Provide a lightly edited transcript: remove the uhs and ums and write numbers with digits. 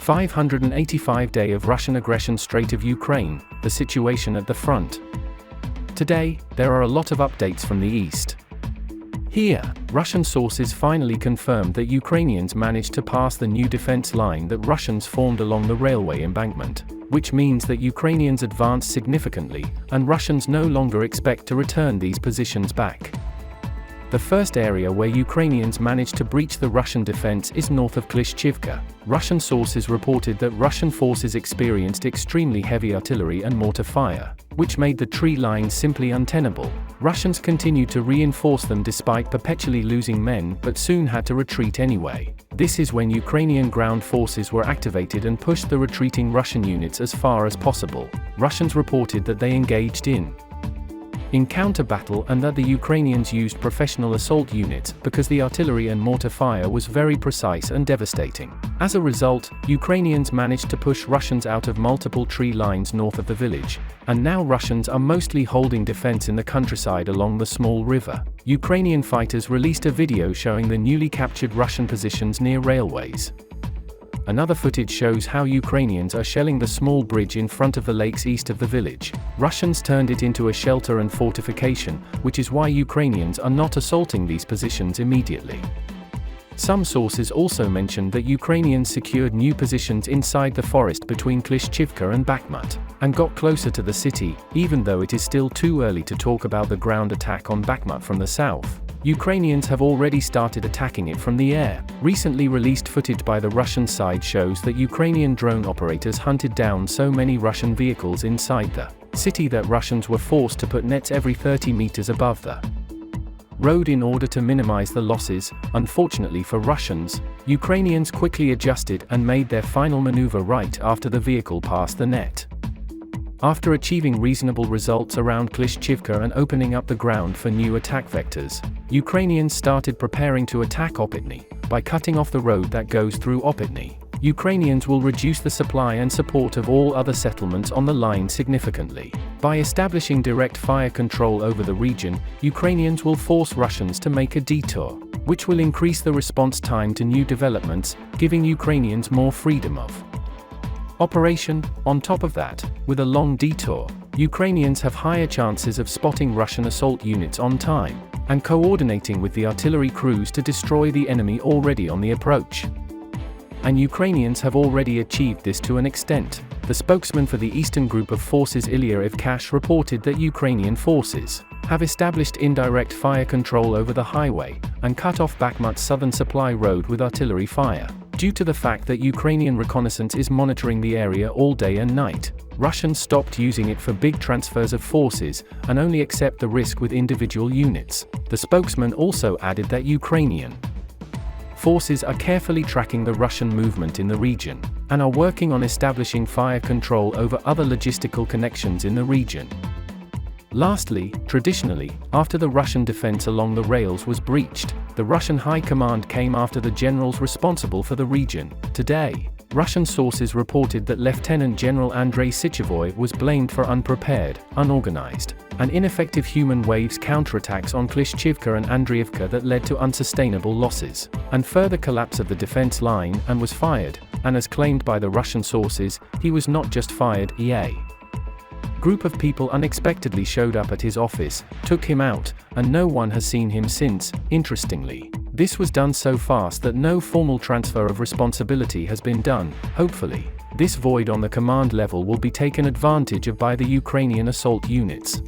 585 day of Russian aggression. Strait of Ukraine, the situation at the front. Today, there are a lot of updates from the east. Here, Russian sources finally confirmed that Ukrainians managed to pass the new defense line that Russians formed along the railway embankment, which means that Ukrainians advanced significantly, and Russians no longer expect to return these positions back. The first area where Ukrainians managed to breach the Russian defense is north of Klishchiivka. Russian sources reported that Russian forces experienced extremely heavy artillery and mortar fire, which made the tree line simply untenable. Russians continued to reinforce them despite perpetually losing men, but soon had to retreat anyway. This is when Ukrainian ground forces were activated and pushed the retreating Russian units as far as possible. Russians reported that they engaged in counter battle and that the Ukrainians used professional assault units because the artillery and mortar fire was very precise and devastating. As a result, Ukrainians managed to push Russians out of multiple tree lines north of the village, and now Russians are mostly holding defense in the countryside along the small river. Ukrainian fighters released a video showing the newly captured Russian positions near railways. Another footage shows how Ukrainians are shelling the small bridge in front of the lakes east of the village. Russians turned it into a shelter and fortification, which is why Ukrainians are not assaulting these positions immediately. Some sources also mentioned that Ukrainians secured new positions inside the forest between Klishchiivka and Bakhmut, and got closer to the city, even though it is still too early to talk about the ground attack on Bakhmut from the south. Ukrainians have already started attacking it from the air. Recently released footage by the Russian side shows that Ukrainian drone operators hunted down so many Russian vehicles inside the city that Russians were forced to put nets every 30 meters above the road in order to minimize the losses. Unfortunately for Russians, Ukrainians quickly adjusted and made their final maneuver right after the vehicle passed the net. After achieving reasonable results around Klishchiivka and opening up the ground for new attack vectors, Ukrainians started preparing to attack Opytne. By cutting off the road that goes through Opytne, Ukrainians will reduce the supply and support of all other settlements on the line significantly. By establishing direct fire control over the region, Ukrainians will force Russians to make a detour, which will increase the response time to new developments, giving Ukrainians more freedom of operation. On top of that, with a long detour, Ukrainians have higher chances of spotting Russian assault units on time, and coordinating with the artillery crews to destroy the enemy already on the approach. And Ukrainians have already achieved this to an extent. The spokesman for the Eastern Group of Forces Ilya Ivkash reported that Ukrainian forces have established indirect fire control over the highway, and cut off Bakhmut's southern supply road with artillery fire. Due to the fact that Ukrainian reconnaissance is monitoring the area all day and night, Russians stopped using it for big transfers of forces, and only accept the risk with individual units. The spokesman also added that Ukrainian forces are carefully tracking the Russian movement in the region, and are working on establishing fire control over other logistical connections in the region. Lastly, traditionally, after the Russian defense along the rails was breached, the Russian High Command came after the generals responsible for the region. Today, Russian sources reported that Lieutenant General Andrei Sychevoy was blamed for unprepared, unorganized, and ineffective human waves counterattacks on Klishchiivka and Andriivka that led to unsustainable losses, and further collapse of the defense line, and was fired. And as claimed by the Russian sources, he was not just fired, a group of people unexpectedly showed up at his office, took him out, and no one has seen him since. Interestingly, this was done so fast that no formal transfer of responsibility has been done. Hopefully, this void on the command level will be taken advantage of by the Ukrainian assault units.